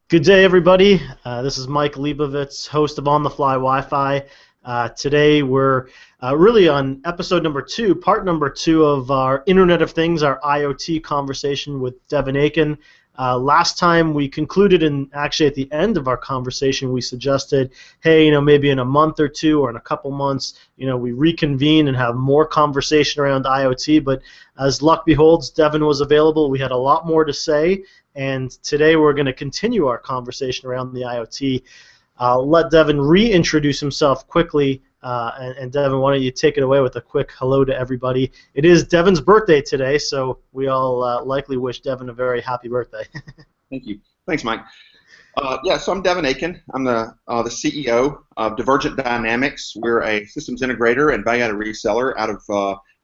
Good day, everybody. This is Mike Leibovitz, host of On the Fly Wi-Fi. Today we're really on episode number 2, part number 2 of our Internet of Things, our IoT conversation with Devin Aiken. Last time we concluded, and actually at the end of our conversation, we suggested, hey, maybe in a month or two or in a couple months, we reconvene and have more conversation around IoT. But as luck beholds, Devin was available. We had a lot more to say. And today we're going to continue our conversation around the IoT. I'll let Devin reintroduce himself quickly. And Devin, why don't you take it away with a quick hello to everybody. It is Devin's birthday today, so we all likely wish Devin a very happy birthday. Thank you. Thanks, Mike. So I'm Devin Aiken. I'm the CEO of Divergent Dynamics. We're a systems integrator and value-added reseller out of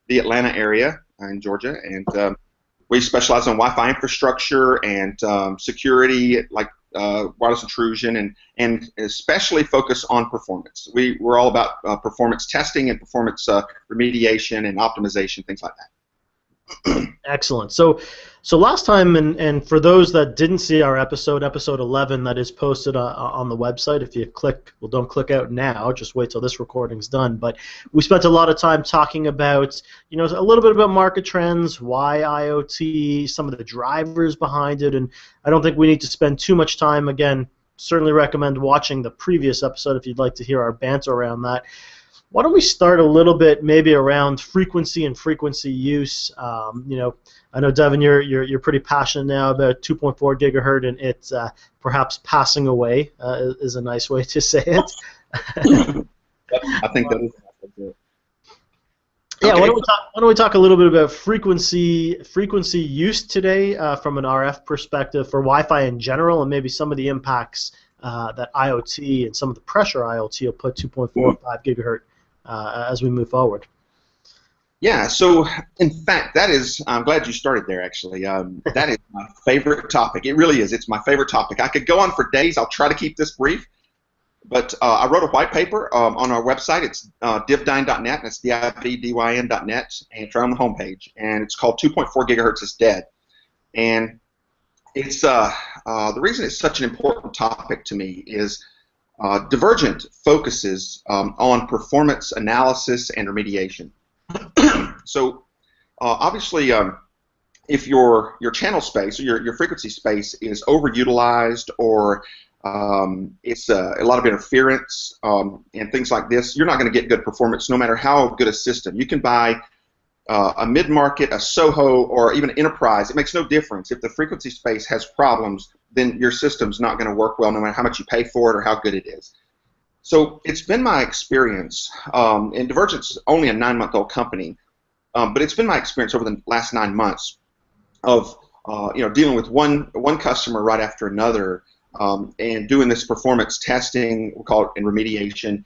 the Atlanta area in Georgia. And we specialize in Wi-Fi infrastructure and security, like wireless intrusion, and especially focus on performance. We're all about performance testing and performance remediation and optimization, things like that. Excellent. So last time, and for those that didn't see our episode 11, that is posted on the website. If you click, well, don't click out now. Just wait till this recording's done. But we spent a lot of time talking about, a little bit about market trends, why IoT, some of the drivers behind it, and I don't think we need to spend too much time. Again, certainly recommend watching the previous episode if you'd like to hear our banter around that. Why don't we start a little bit maybe around frequency and frequency use? I know, Devin, you're pretty passionate now about 2.4 gigahertz, and it's perhaps passing away is a nice way to say it. I think that is. Yeah, okay. Why don't we talk a little bit about frequency use today from an RF perspective for Wi-Fi in general, and maybe some of the impacts that IoT and some of the pressure IoT will put 2.45 gigahertz as we move forward. Yeah, so in fact, I'm glad you started there, actually. That is my favorite topic. It really is. It's my favorite topic. I could go on for days. I'll try to keep this brief. But I wrote a white paper on our website. It's divdyn.net, and it's divdyn.net, and it's right on the homepage. And it's called 2.4 gigahertz is dead. And it's the reason it's such an important topic to me is Divergent focuses on performance analysis and remediation. So obviously, if your channel space or your frequency space is overutilized or it's a lot of interference and things like this, you're not going to get good performance no matter how good a system. You can buy a mid-market, a SOHO, or even an enterprise. It makes no difference. If the frequency space has problems, then your system's not going to work well no matter how much you pay for it or how good it is. So it's been my experience, and Divergent's only a 9-month-old company, but it's been my experience over the last 9 months of dealing with one customer right after another and doing this performance testing, we'll call it, and remediation.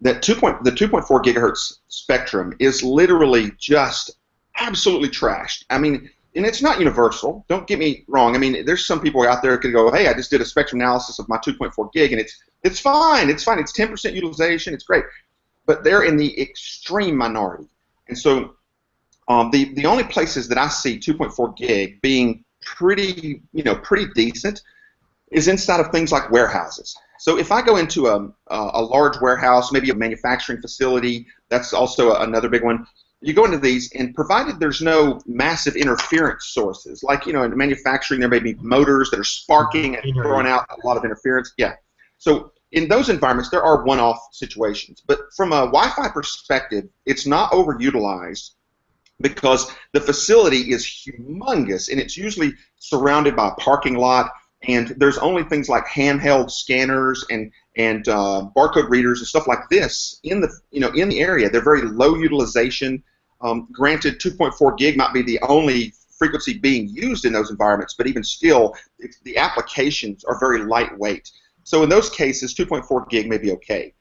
That the 2.4 gigahertz spectrum is literally just absolutely trashed. I mean, and it's not universal. Don't get me wrong. I mean, there's some people out there who could go, hey, I just did a spectrum analysis of my 2.4 gig, and it's fine. It's fine. It's 10% utilization. It's great. But they're in the extreme minority. And so the only places that I see 2.4 gig being pretty decent is inside of things like warehouses. So if I go into a large warehouse, maybe a manufacturing facility, that's also another big one. You go into these, and provided there's no massive interference sources, like in manufacturing there may be motors that are sparking and throwing out a lot of interference. Yeah. So in those environments there are one-off situations. But from a Wi-Fi perspective, it's not overutilized because the facility is humongous, and it's usually surrounded by a parking lot. And there's only things like handheld scanners and barcode readers and stuff like this in the area. They're very low utilization. Granted, 2.4 gig might be the only frequency being used in those environments, but even still, the applications are very lightweight. So in those cases, 2.4 gig may be okay.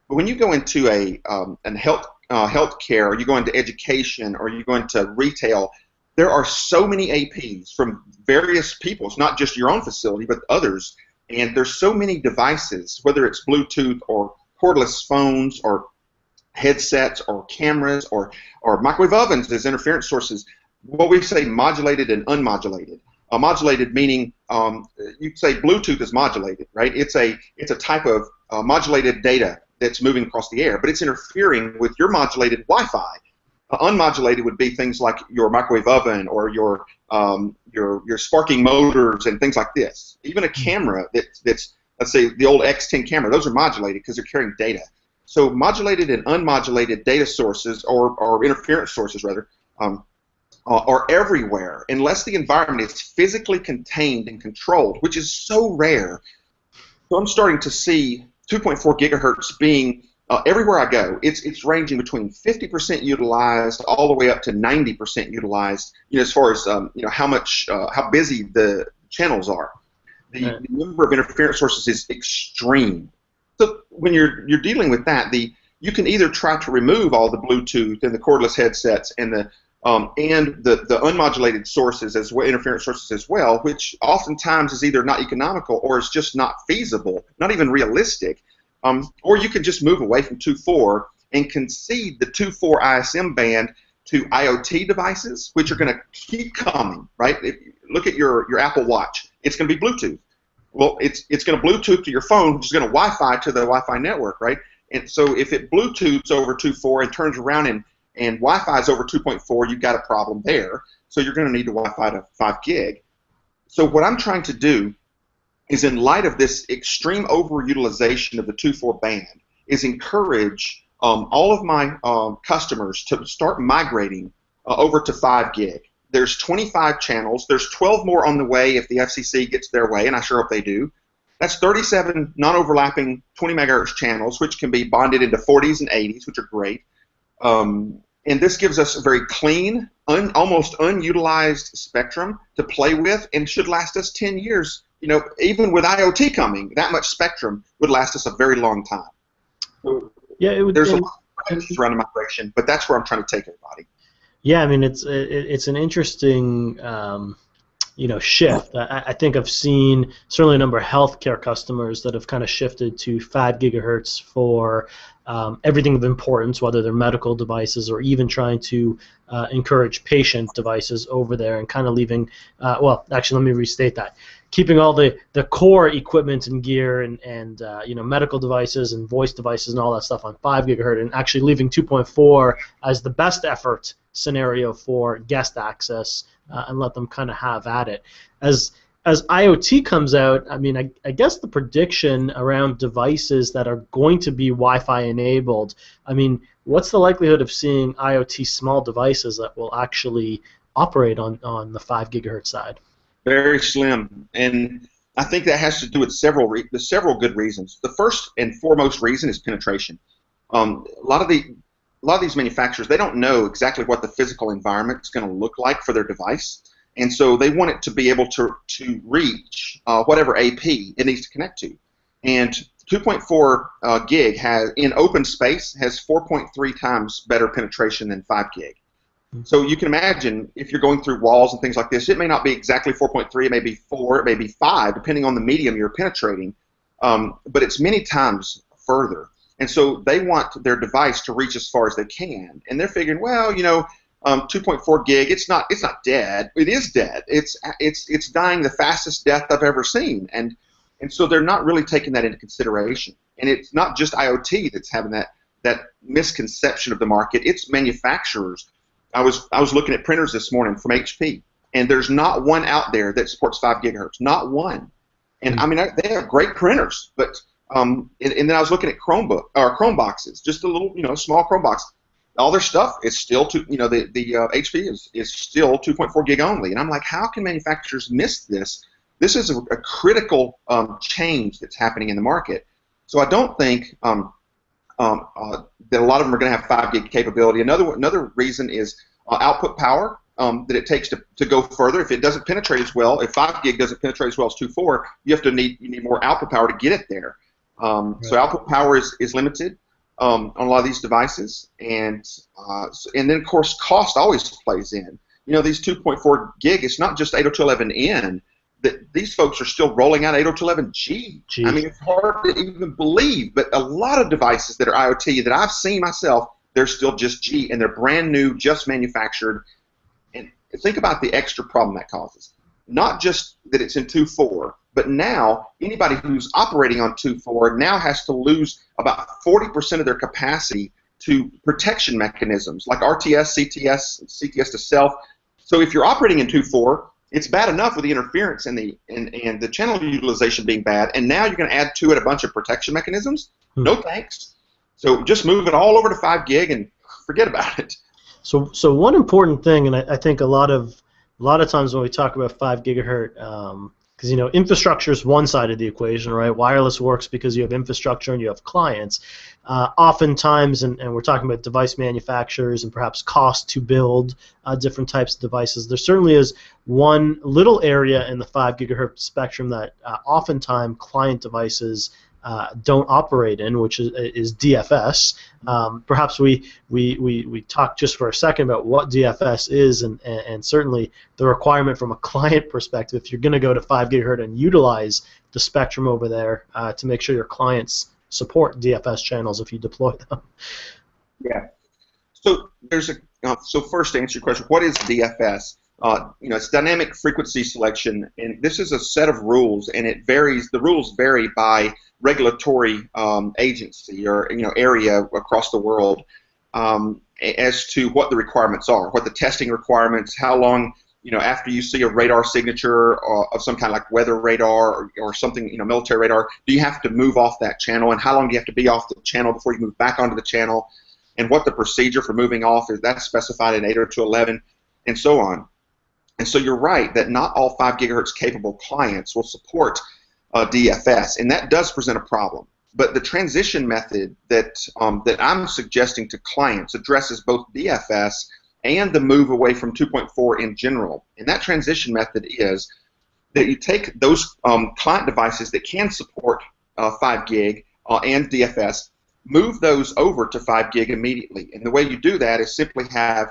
But when you go into healthcare, or you go into education, or you go into retail, there are so many APs from various people. It's not just your own facility, but others. And there's so many devices, whether it's Bluetooth or cordless phones or headsets or cameras or microwave ovens as interference sources, what we say modulated and unmodulated. Modulated meaning you'd say Bluetooth is modulated, right? It's a type of modulated data that's moving across the air, but it's interfering with your modulated Wi-Fi. Unmodulated would be things like your microwave oven or your sparking motors and things like this. Even a camera that's let's say the old X10 camera, those are modulated because they're carrying data. So modulated and unmodulated data sources or interference sources rather are everywhere unless the environment is physically contained and controlled, which is so rare. So I'm starting to see 2.4 gigahertz being everywhere I go. It's ranging between 50% utilized all the way up to 90% utilized. As far as how busy the channels are. The number of interference sources is extreme. So when you're dealing with that, you can either try to remove all the Bluetooth and the cordless headsets and the unmodulated sources as well, interference sources as well, which oftentimes is either not economical or is just not feasible, not even realistic. Or you could just move away from 2.4 and concede the 2.4 ISM band to IoT devices, which are going to keep coming, right? Look at your Apple Watch. It's going to be Bluetooth. Well, it's going to Bluetooth to your phone, which is going to Wi-Fi to the Wi-Fi network, right? And so if it Bluetooths over 2.4 and turns around and Wi-Fi is over 2.4, you've got a problem there. So you're going to need to Wi-Fi to 5 gig. So what I'm trying to do is, in light of this extreme overutilization of the 2.4 band, is encourage all of my customers to start migrating over to 5 gig. There's 25 channels. There's 12 more on the way if the FCC gets their way, and I sure hope they do. That's 37 non-overlapping 20 megahertz channels, which can be bonded into 40s and 80s, which are great. And this gives us a very clean, almost unutilized spectrum to play with, and should last us 10 years. Even with IoT coming, that much spectrum would last us a very long time. So yeah, there's a lot of practice around migration, but that's where I'm trying to take everybody. Yeah, I mean it's an interesting shift. I think I've seen certainly a number of healthcare customers that have kind of shifted to 5 gigahertz for everything of importance, whether they're medical devices or even trying to encourage patient devices over there, and kind of leaving. Well, actually, let me restate that. Keeping all the core equipment and gear and medical devices and voice devices and all that stuff on 5 gigahertz, and actually leaving 2.4 as the best effort scenario for guest access, and let them kind of have at it. As IoT comes out, I mean, I guess the prediction around devices that are going to be Wi-Fi enabled, I mean, what's the likelihood of seeing IoT small devices that will actually operate on the 5 gigahertz side? Very slim, and I think that has to do with several good reasons. The first and foremost reason is penetration. A lot of these manufacturers, they don't know exactly what the physical environment is going to look like for their device, and so they want it to be able to reach whatever AP it needs to connect to. And 2.4 gig in open space has 4.3 times better penetration than 5 gig. So you can imagine if you're going through walls and things like this, it may not be exactly 4.3, it may be 4, it may be 5, depending on the medium you're penetrating, but it's many times further. And so they want their device to reach as far as they can, and they're figuring, well, 2.4 gig, it's not dead. It is dead. It's dying the fastest death I've ever seen, and so they're not really taking that into consideration. And it's not just IoT that's having that misconception of the market. It's manufacturers. I was looking at printers this morning from HP, and there's not one out there that supports 5 gigahertz. Not one. And I mean, they have great printers, but and then I was looking at Chromeboxes, just a little, small Chromebox. All their stuff is still the HP is still 2.4 gig only, and I'm like, how can manufacturers miss this? This is a critical change that's happening in the market. So I don't think that a lot of them are going to have 5 gig capability. Another reason is output power that it takes to go further. If it doesn't penetrate as well, if 5 gig doesn't penetrate as well as 2.4, you need more output power to get it there. So output power is limited on a lot of these devices, and then of course cost always plays in. These 2.4 gig, it's not just 802.11n. That these folks are still rolling out 802.11g. I mean, it's hard to even believe, but a lot of devices that are IoT that I've seen myself, they're still just G, and they're brand new, just manufactured. And think about the extra problem that causes. not just that it's in 2.4, but now anybody who's operating on 2.4 now has to lose about 40% of their capacity to protection mechanisms like RTS, CTS, CTS to self. So if you're operating in 2.4, it's bad enough with the interference and the channel utilization being bad, and now you're going to add to it a bunch of protection mechanisms? No thanks. So just move it all over to 5 gig and forget about it. So one important thing, and I think a lot of times when we talk about 5 gigahertz, because infrastructure is one side of the equation, right? Wireless works because you have infrastructure and you have clients. Oftentimes, and we're talking about device manufacturers and perhaps cost to build different types of devices. There certainly is one little area in the 5 gigahertz spectrum that oftentimes client devices don't operate in, which is DFS. Perhaps we talk just for a second about what DFS is, and certainly the requirement from a client perspective, if you're going to go to 5 gigahertz and utilize the spectrum over there to make sure your clients support DFS channels if you deploy them. Yeah. So so first to answer your question, what is DFS? It's dynamic frequency selection, and this is a set of rules, and it varies. The rules vary by regulatory agency or area across the world as to what the requirements are, what the testing requirements, how long after you see a radar signature of some kind like weather radar or something military radar, do you have to move off that channel, and how long do you have to be off the channel before you move back onto the channel, and what the procedure for moving off is. That's specified in 802.11 and so on. And so you're right that not all 5 gigahertz capable clients will support DFS, and that does present a problem. But the transition method that I'm suggesting to clients addresses both DFS and the move away from 2.4 in general. And that transition method is that you take those client devices that can support 5 gig and DFS, move those over to 5 gig immediately. And the way you do that is simply have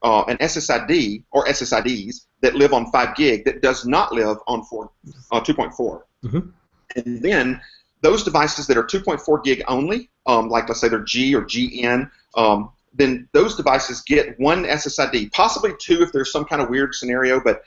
an SSID or SSIDs that live on 5 gig that does not live on 2.4. Mm-hmm. And then those devices that are 2.4 gig only, like let's say they're G or GN, then those devices get one SSID, possibly 2 if there's some kind of weird scenario, but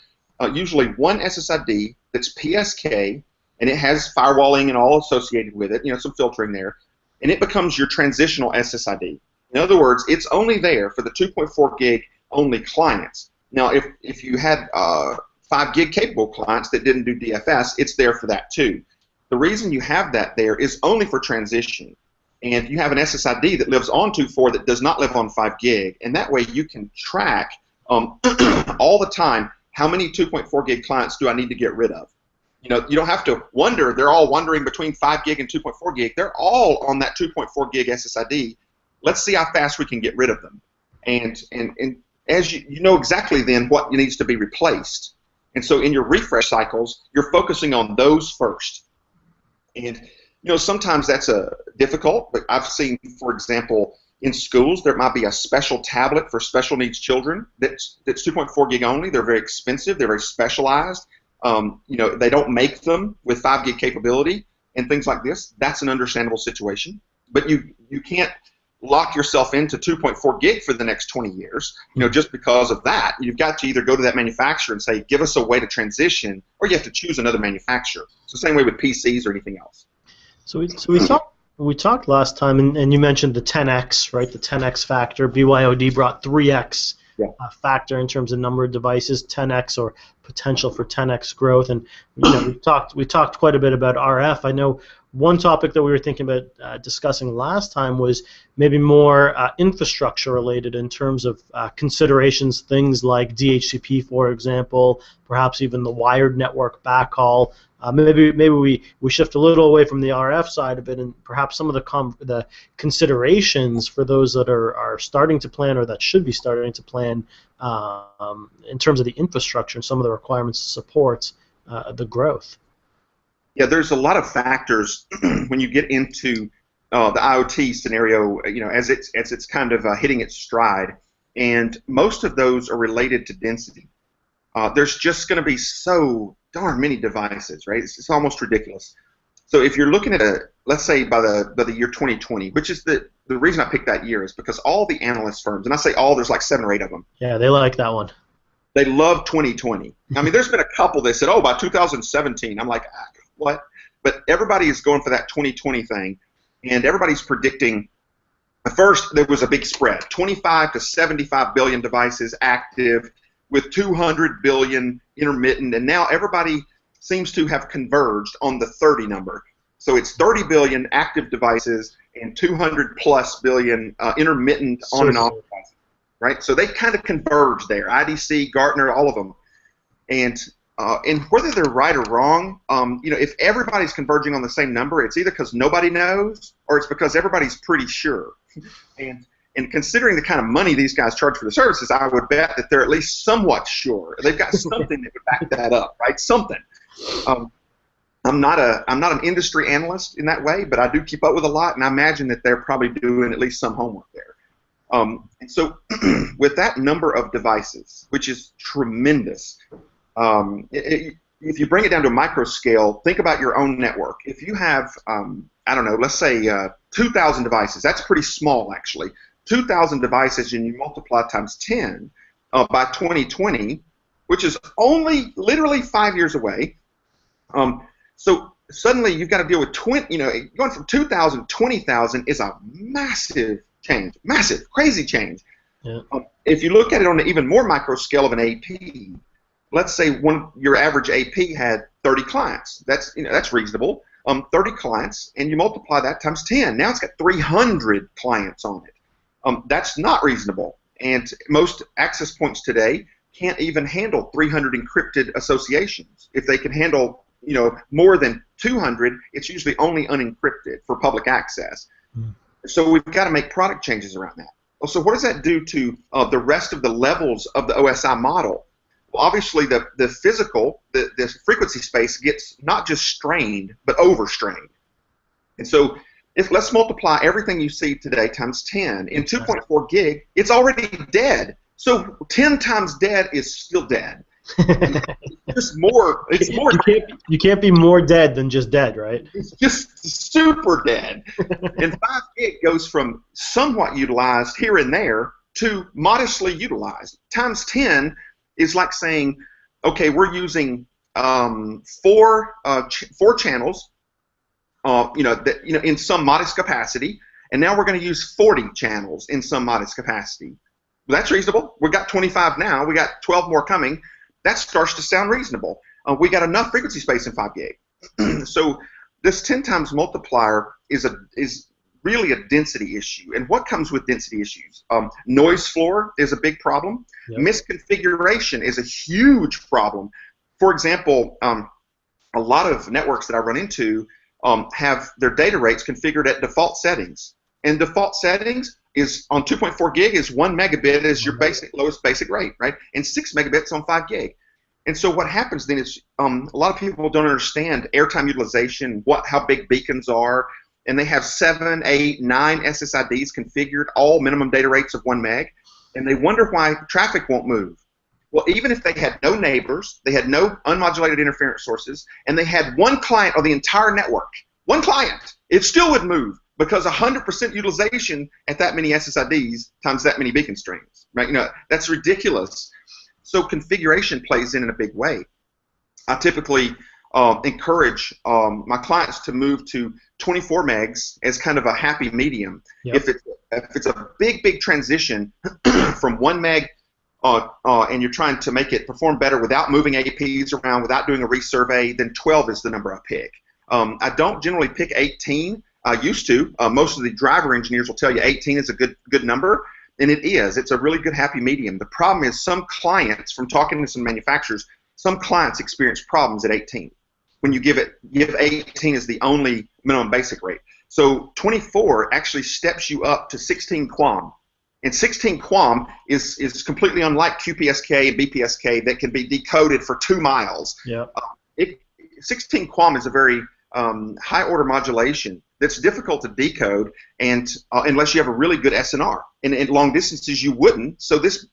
usually one SSID that's PSK, and it has firewalling and all associated with it, some filtering there, and it becomes your transitional SSID. In other words, it's only there for the 2.4 gig only clients. Now, if you had 5 gig capable clients that didn't do DFS, it's there for that too. The reason you have that there is only for transition. And you have an SSID that lives on 2.4 that does not live on 5 gig, and that way you can track all the time how many 2.4 gig clients do I need to get rid of. You don't have to wonder. They're all wandering between 5 gig and 2.4 gig. They're all on that 2.4 gig SSID. Let's see how fast we can get rid of them. And as you know exactly then what needs to be replaced. And so in your refresh cycles, you're focusing on those first. And sometimes that's difficult, but I've seen, for example, in schools there might be a special tablet for special needs children that's 2.4 gig only. They're very expensive. They're very specialized. They don't make them with 5 gig capability and things like this. That's an understandable situation. But you can't lock yourself into 2.4 gig for the next 20 years, just because of that. You've got to either go to that manufacturer and say, give us a way to transition, or you have to choose another manufacturer. It's the same way with PCs or anything else. So we talked last time, and you mentioned the 10x, right? The 10x factor. BYOD brought 3x factor in terms of number of devices, 10x or potential for 10x growth. And we talked quite a bit about RF. I know one topic that we were thinking about discussing last time was maybe more infrastructure related in terms of considerations, things like DHCP, for example, perhaps even the wired network backhaul. Maybe we shift a little away from the RF side of it, and perhaps some of the considerations for those that are starting to plan or that should be starting to plan in terms of the infrastructure and some of the requirements to support the growth. Yeah, there's a lot of factors when you get into the IoT scenario, as it's kind of hitting its stride, and most of those are related to density. There's just going to be so darn many devices, right? It's almost ridiculous. So if you're looking at let's say by the year 2020, which is the reason I picked that year is because all the analyst firms, and I say all, there's like 7 or 8 of them. Yeah, they like that one. They love 2020. I mean, there's been a couple that said, oh, by 2017. I'm like, what? But everybody is going for that 2020 thing, and everybody's predicting. At first, there was a big spread, 25 to 75 billion devices active with 200 billion intermittent, and now everybody seems to have converged on the 30 number. So it's 30 billion active devices and 200 plus billion intermittent on and off devices, right? So they kind of converge there. IDC, Gartner, all of them. And whether they're right or wrong, if everybody's converging on the same number, it's either because nobody knows or it's because everybody's pretty sure. And considering the kind of money these guys charge for the services, I would bet that they're at least somewhat sure. They've got something that would back that up, right? Something. I'm not an industry analyst in that way, but I do keep up with a lot, and I imagine that they're probably doing at least some homework there. And so with that number of devices, which is tremendous, if you bring it down to a micro scale, think about your own network. If you have, I don't know, let's say 2,000 devices, that's pretty small actually. 2,000 devices and you multiply times 10 by 2020, which is only literally 5 years away. So suddenly you've got to deal with 20, going from 2,000 to 20,000 is a massive change, massive, crazy change. Yeah. If you look at it on an even more micro scale of an AP, let's say your average AP had 30 clients. That's reasonable. 30 clients, and you multiply that times 10. Now it's got 300 clients on it. That's not reasonable. And most access points today can't even handle 300 encrypted associations. If they can handle more than 200, it's usually only unencrypted for public access. So we've got to make product changes around that. So what does that do to the rest of the levels of the OSI model? Well, obviously the physical, the frequency space gets not just strained, but overstrained. And so let's multiply everything you see today times 10. In 2.4 gig, it's already dead. So 10 times dead is still dead. It's more. You can't be more dead than just dead, right? It's just super dead. And 5 gig goes from somewhat utilized here and there to modestly utilized. Times 10 is like saying, okay, we're using four channels, in some modest capacity, and now we're going to use 40 channels in some modest capacity. Well, that's reasonable. We've got 25 now. We got 12 more coming. That starts to sound reasonable. We got enough frequency space in 5 gig. So this 10 times multiplier is really a density issue. And what comes with density issues? Noise floor is a big problem. Yep. Misconfiguration is a huge problem. For example, a lot of networks that I run into have their data rates configured at default settings. And default settings is on 2.4 gig is 1 megabit as your lowest basic rate, right? And 6 megabits on 5 gig. And so what happens then is a lot of people don't understand airtime utilization, how big beacons are, and they have 7, 8, 9 SSIDs configured, all minimum data rates of 1 meg, and they wonder why traffic won't move. Well, even if they had no neighbors, they had no unmodulated interference sources, and they had one client on the entire network, one client, it still would move because 100% utilization at that many SSIDs times that many beacon streams, right? That's ridiculous. So configuration plays in a big way. I typically encourage my clients to move to 24 megs as kind of a happy medium. Yep. If it's a big transition from 1 meg and you're trying to make it perform better without moving APs around, without doing a resurvey, then 12 is the number I pick. I don't generally pick 18. I used to. Most of the driver engineers will tell you 18 is a good number, and it is. It's a really good happy medium. The problem is some clients, from talking to some manufacturers, some clients experience problems at 18. When you give 18 as the only minimum basic rate. So 24 actually steps you up to 16 QAM. And 16 QAM is completely unlike QPSK and BPSK that can be decoded for 2 miles. Yep. 16 QAM is a very high order modulation that's difficult to decode, and unless you have a really good SNR. And at long distances you wouldn't, so this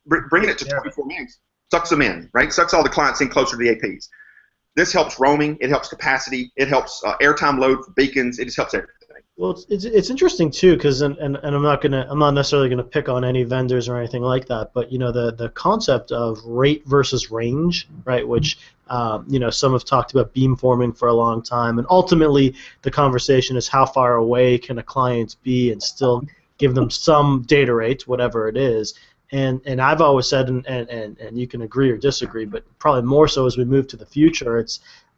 bringing it to 24 megs sucks them in, right? Sucks all the clients in closer to the APs. This helps roaming. It helps capacity. It helps airtime load for beacons. It just helps everything. Well, it's interesting too, because and I'm not necessarily gonna pick on any vendors or anything like that, but the concept of rate versus range, right? Which some have talked about beamforming for a long time, and ultimately the conversation is how far away can a client be and still give them some data rate, whatever it is. And I've always said, and you can agree or disagree, but probably more so as we move to the future,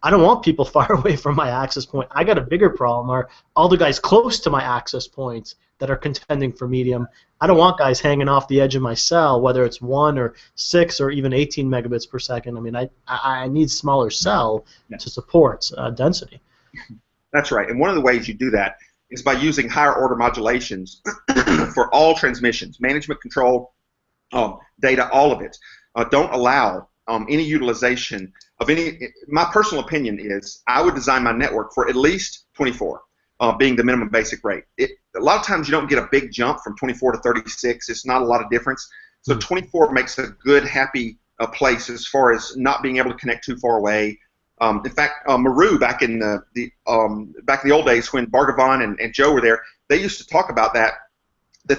I don't want people far away from my access point. I got a bigger problem are all the guys close to my access points that are contending for medium. I don't want guys hanging off the edge of my cell, whether it's 1 or 6 or even 18 megabits per second. I mean, I need smaller cell to support density. That's right. And one of the ways you do that is by using higher order modulations for all transmissions, management control, data, all of it. Don't allow any utilization of any. My personal opinion is I would design my network for at least 24, being the minimum basic rate. A lot of times you don't get a big jump from 24 to 36. It's not a lot of difference. So 24 makes a good, happy place as far as not being able to connect too far away. In fact, Maru back in the old days when Bhargavan and Joe were there, they used to talk about that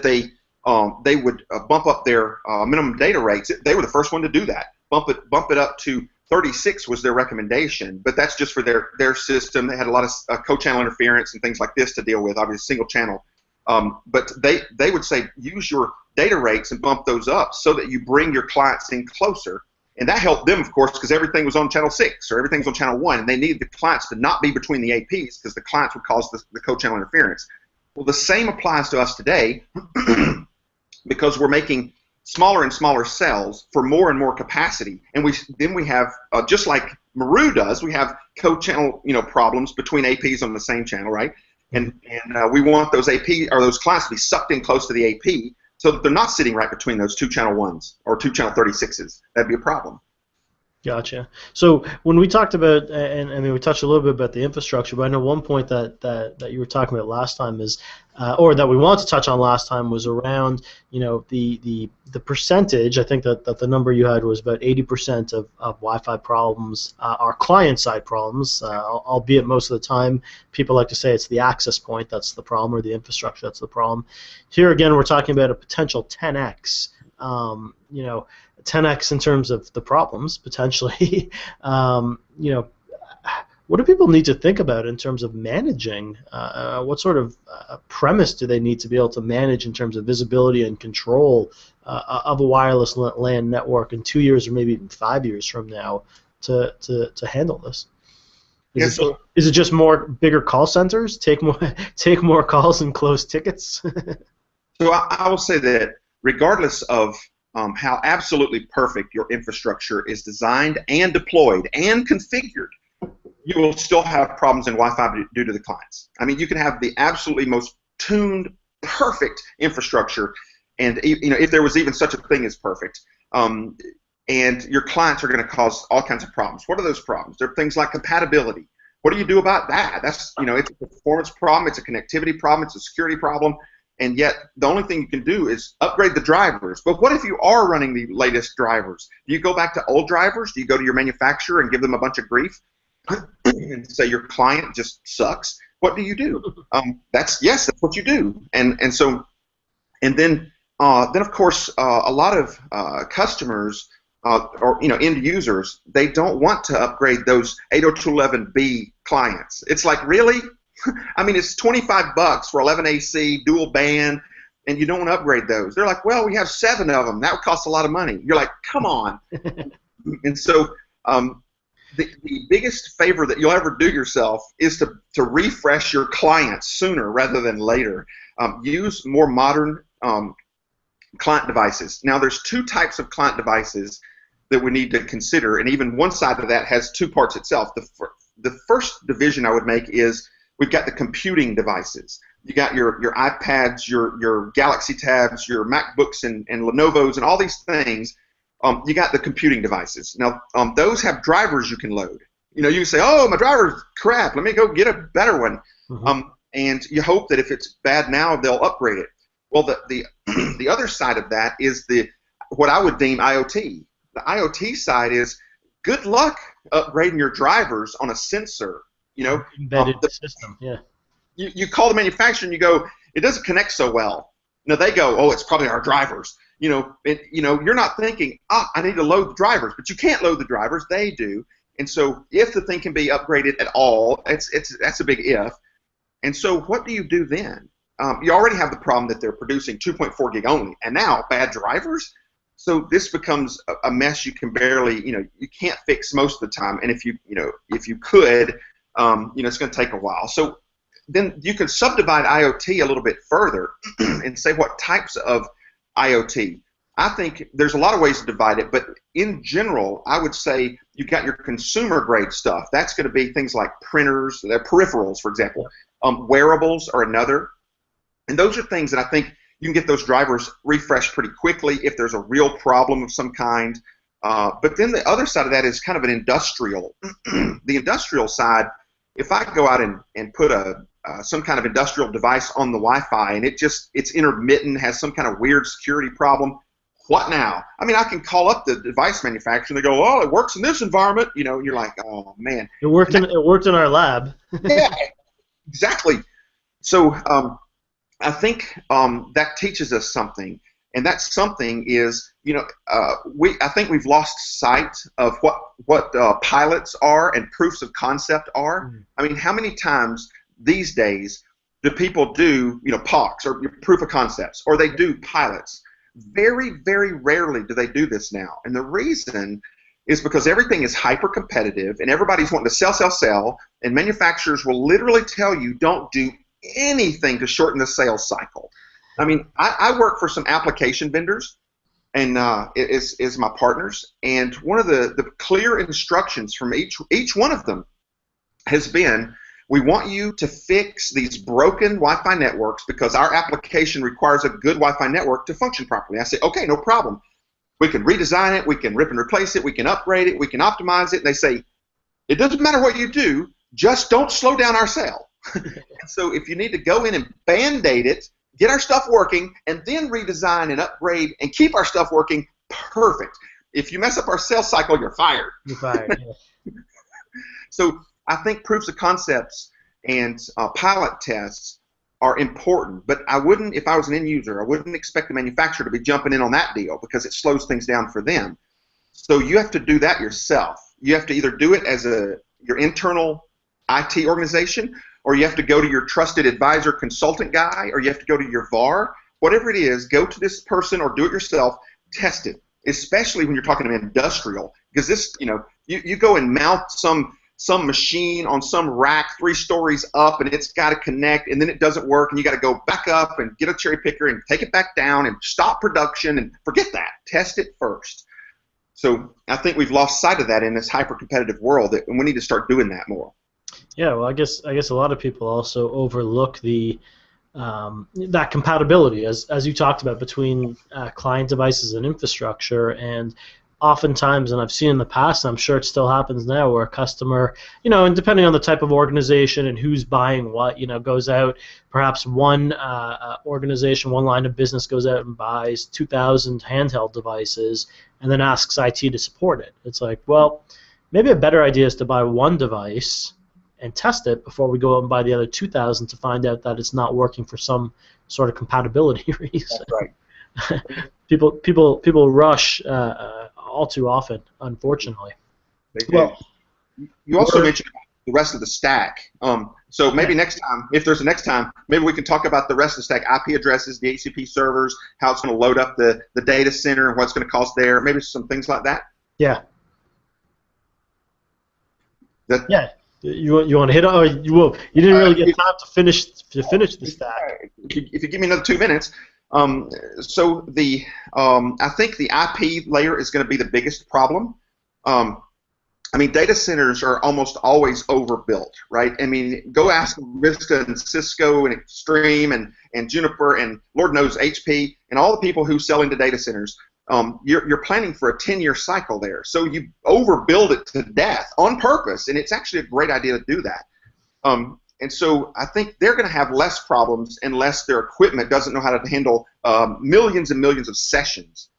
they would bump up their minimum data rates. They were the first one to do that. Bump it up to 36 was their recommendation, but that's just for their system. They had a lot of co-channel interference and things like this to deal with, obviously single channel. But they would say use your data rates and bump those up so that you bring your clients in closer. And that helped them, of course, because everything was on channel 6 or everything's on channel 1, and they needed the clients to not be between the APs because the clients would cause the co-channel interference. Well, the same applies to us today because we're making smaller and smaller cells for more and more capacity, and we have just like Maru does, we have co-channel problems between APs on the same channel, right? And we want those AP or those clients to be sucked in close to the AP so that they're not sitting right between those 2 channel 1s or 2 channel 36s. That'd be a problem. Gotcha. So when we talked about, and I mean we touched a little bit about the infrastructure, but I know one point that you were talking about last time is, or that we wanted to touch on last time was around the percentage. I think that the number you had was about 80% of Wi-Fi problems are client-side problems, albeit most of the time people like to say it's the access point that's the problem or the infrastructure that's the problem. Here again we're talking about a potential 10x. 10x in terms of the problems potentially. What do people need to think about in terms of managing? What sort of premise do they need to be able to manage in terms of visibility and control of a wireless LAN network in 2 years or maybe even 5 years from now to handle this? Is it just bigger call centers? Take more calls and close tickets? So I will say that regardless of how absolutely perfect your infrastructure is designed and deployed and configured, you will still have problems in Wi-Fi due to the clients. I mean, you can have the absolutely most tuned, perfect infrastructure, and if there was even such a thing as perfect, and your clients are going to cause all kinds of problems. What are those problems? There are things like compatibility. What do you do about that? That's it's a performance problem, it's a connectivity problem, it's a security problem. And yet, the only thing you can do is upgrade the drivers. But what if you are running the latest drivers? Do you go back to old drivers? Do you go to your manufacturer and give them a bunch of grief and say your client just sucks? What do you do? That's what you do. And then of course a lot of customers or end users, they don't want to upgrade those 802.11b clients. It's like, really? I mean, it's $25 for 11 AC, dual band, and you don't want to upgrade those. They're like, well, we have 7 of them. That would cost a lot of money. You're like, come on. And so the biggest favor that you'll ever do yourself is to refresh your clients sooner rather than later. Use more modern client devices. Now, there's 2 types of client devices that we need to consider, and even one side of that has 2 parts itself. The first division I would make is we've got the computing devices. You got your iPads, your Galaxy Tabs, your MacBooks and Lenovo's and all these things. You got the computing devices. Now, those have drivers you can load. You can say, oh, my driver's crap. Let me go get a better one. Mm-hmm. And you hope that if it's bad now, they'll upgrade it. Well, the other side of that is what I would deem IoT. The IoT side is good luck upgrading your drivers on a sensor. Embedded system, yeah. You call the manufacturer and you go, it doesn't connect so well. They go, oh, it's probably our drivers. You're not thinking, I need to load the drivers, but you can't load the drivers. They do. And so if the thing can be upgraded at all, that's a big if. And so what do you do then? You already have the problem that they're producing 2.4 gig only, and now bad drivers. So this becomes a mess you can barely, you can't fix most of the time. And if you could, it's going to take a while. So then you can subdivide IoT a little bit further and say what types of IoT. I think there's a lot of ways to divide it, but in general, I would say you've got your consumer grade stuff. That's going to be things like printers, peripherals, for example. Wearables are another. And those are things that I think you can get those drivers refreshed pretty quickly if there's a real problem of some kind. But then the other side of that is kind of an industrial. The industrial side, if I go out and put some kind of industrial device on the Wi-Fi and it's intermittent, has some kind of weird security problem, what now? I mean, I can call up the device manufacturer and they go, oh, it works in this environment, and you're like, oh man. It worked in our lab. Yeah, exactly. So I think that teaches us something, and that something is, I think we've lost sight of what pilots are and proofs of concept are. Mm. I mean, how many times these days do people do, POCs or proof of concepts, or they do pilots? Very, very rarely do they do this now, and the reason is because everything is hyper competitive, and everybody's wanting to sell, and manufacturers will literally tell you don't do anything to shorten the sales cycle. I mean, I work for some application vendors, and is my partners, and one of the clear instructions from each one of them has been, we want you to fix these broken Wi-Fi networks because our application requires a good Wi-Fi network to function properly. I say, okay, no problem. We can redesign it, we can rip and replace it, we can upgrade it, we can optimize it. And they say, it doesn't matter what you do, just don't slow down our sale. And so if you need to go in and Band-Aid it, get our stuff working, and then redesign and upgrade and keep our stuff working, perfect. If you mess up our sales cycle, you're fired. You're fired, yeah. So I think proofs of concepts and pilot tests are important, but I wouldn't, if I was an end user, I wouldn't expect the manufacturer to be jumping in on that deal because it slows things down for them. So you have to do that yourself. You have to either do it as your internal IT organization, or you have to go to your trusted advisor consultant guy, or you have to go to your VAR. Whatever it is, go to this person or do it yourself, test it, especially when you're talking about industrial, because this, you go and mount some machine on some rack 3 stories up, and it's got to connect, and then it doesn't work, and you got to go back up and get a cherry picker and take it back down and stop production and forget that. Test it first. So I think we've lost sight of that in this hyper-competitive world, and we need to start doing that more. Yeah, well, I guess a lot of people also overlook the that compatibility, as you talked about, between client devices and infrastructure, and oftentimes, and I've seen in the past, and I'm sure it still happens now, where a customer, and depending on the type of organization and who's buying what, goes out, perhaps one organization, one line of business goes out and buys 2,000 handheld devices and then asks IT to support it. It's like, well, maybe a better idea is to buy one device and test it before we go out and buy the other 2,000 to find out that it's not working for some sort of compatibility reason. That's right. People rush all too often, unfortunately. Well, you also mentioned the rest of the stack. So maybe next time, if there's a next time, maybe we can talk about the rest of the stack: IP addresses, the HCP servers, how it's going to load up the data center, and what it's going to cost there. Maybe some things like that. Yeah. Yeah. You want to hit on? Or you will. You didn't really get time to finish the stack. If you give me another 2 minutes. So I think the IP layer is going to be the biggest problem. I mean, data centers are almost always overbuilt, right? I mean, go ask Arista and Cisco and Extreme and Juniper and Lord knows HP and all the people who sell into data centers. You're planning for a 10-year cycle there, so you overbuild it to death on purpose, and it's actually a great idea to do that. And so I think they're going to have less problems unless their equipment doesn't know how to handle millions and millions of sessions.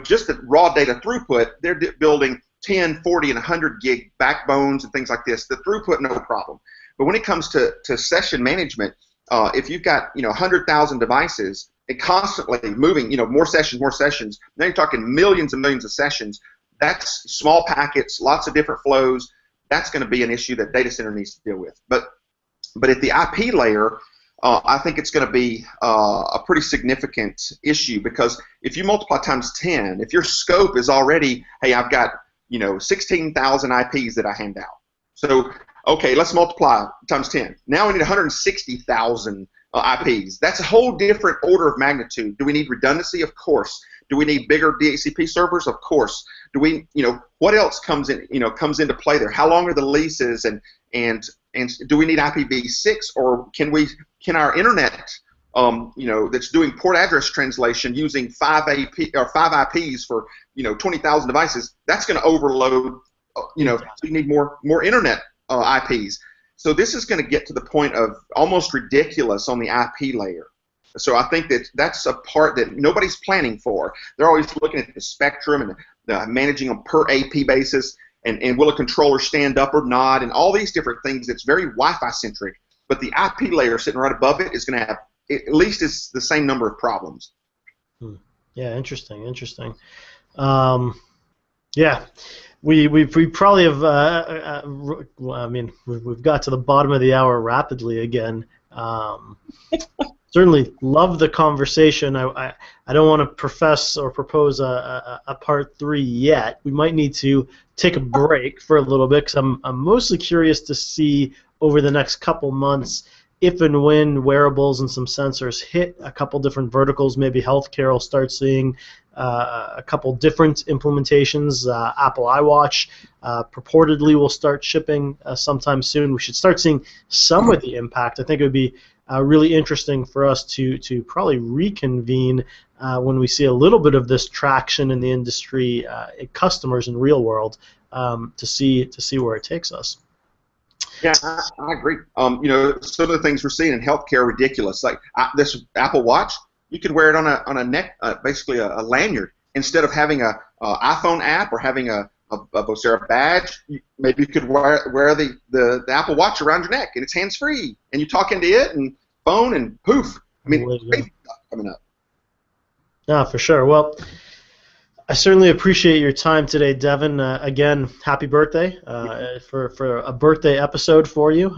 Just the raw data throughput, they're building 10, 40, and 100 gig backbones and things like this, the throughput, no problem. But when it comes to session management, if you've got 100,000 devices, it constantly moving, more sessions. Now you're talking millions and millions of sessions. That's small packets, lots of different flows. That's going to be an issue that data center needs to deal with. But at the IP layer, I think it's going to be a pretty significant issue, because if you multiply times 10, if your scope is already, hey, I've got 16,000 IPs that I hand out. So okay, let's multiply times 10. Now we need 160,000 IPs. That's a whole different order of magnitude. Do we need redundancy? Of course. Do we need bigger DHCP servers? Of course. Do we, what else comes into play there? How long are the leases, and do we need IPv6, or can our internet, that's doing port address translation using 5 IPs for 20,000 devices? That's going to overload. So you need more internet IPs. So this is going to get to the point of almost ridiculous on the IP layer. So I think that's a part that nobody's planning for. They're always looking at the spectrum and managing them per AP basis, and will a controller stand up or not, and all these different things. It's very Wi-Fi centric, but the IP layer sitting right above it is going to have at least it's the same number of problems. Yeah, interesting. Yeah. We probably have. I mean, we've got to the bottom of the hour rapidly again. Certainly love the conversation. I don't want to profess or propose a part 3 yet. We might need to take a break for a little bit, because I'm mostly curious to see over the next couple months if and when wearables and some sensors hit a couple different verticals. Maybe healthcare will start seeing a couple different implementations. Apple iWatch purportedly will start shipping sometime soon. We should start seeing some of the impact. I think it would be really interesting for us to probably reconvene when we see a little bit of this traction in the industry, customers in real world, to see where it takes us. Yeah, I agree. Some of the things we're seeing in healthcare are ridiculous. Like this Apple Watch, you could wear it on a neck, basically a lanyard, instead of having a iPhone app or having a badge. Maybe you could wear the Apple Watch around your neck, and it's hands free, and you talk into it and phone, and poof. I mean, crazy stuff coming up. Yeah, for sure. Well, I certainly appreciate your time today, Devin. Again, happy birthday for a birthday episode for you.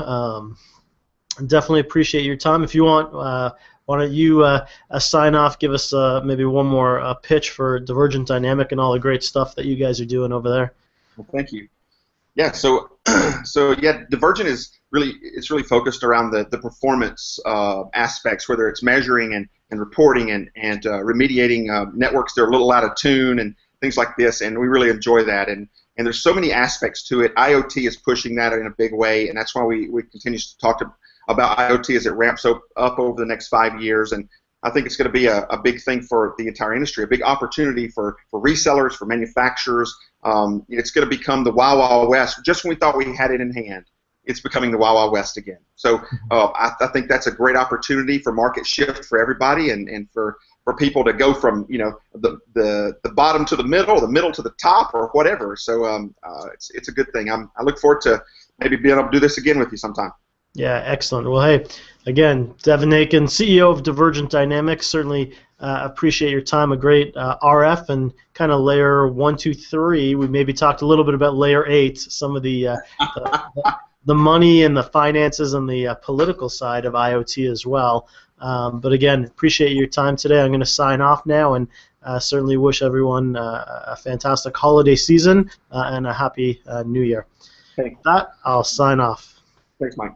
Definitely appreciate your time. If you want, why don't you sign off, give us maybe one more pitch for Divergent Dynamic and all the great stuff that you guys are doing over there. Well, thank you. Yeah, so Divergent is really focused around the performance aspects, whether it's measuring and reporting and remediating networks that are a little out of tune and things like this, and we really enjoy that. And there's so many aspects to it. IoT is pushing that in a big way, and that's why we continue to talk about IoT as it ramps up over the next 5 years. And I think it's going to be a big thing for the entire industry, a big opportunity for resellers, for manufacturers. It's going to become the Wild Wild West. Just when we thought we had it in hand, it's becoming the Wild Wild West again. So I think that's a great opportunity for market shift for everybody, and for people to go from the bottom to the middle to the top, or whatever. So it's a good thing. I look forward to maybe being able to do this again with you sometime. Yeah, excellent. Well, hey, again, Devin Aiken, CEO of Divergent Dynamics, certainly appreciate your time. A great RF and kind of layer 1, 2, 3. We maybe talked a little bit about layer 8, some of the money and the finances and the political side of IoT as well. But again, appreciate your time today. I'm going to sign off now, and certainly wish everyone a fantastic holiday season and a happy New Year. Thanks. With that, I'll sign off. Thanks, Mike.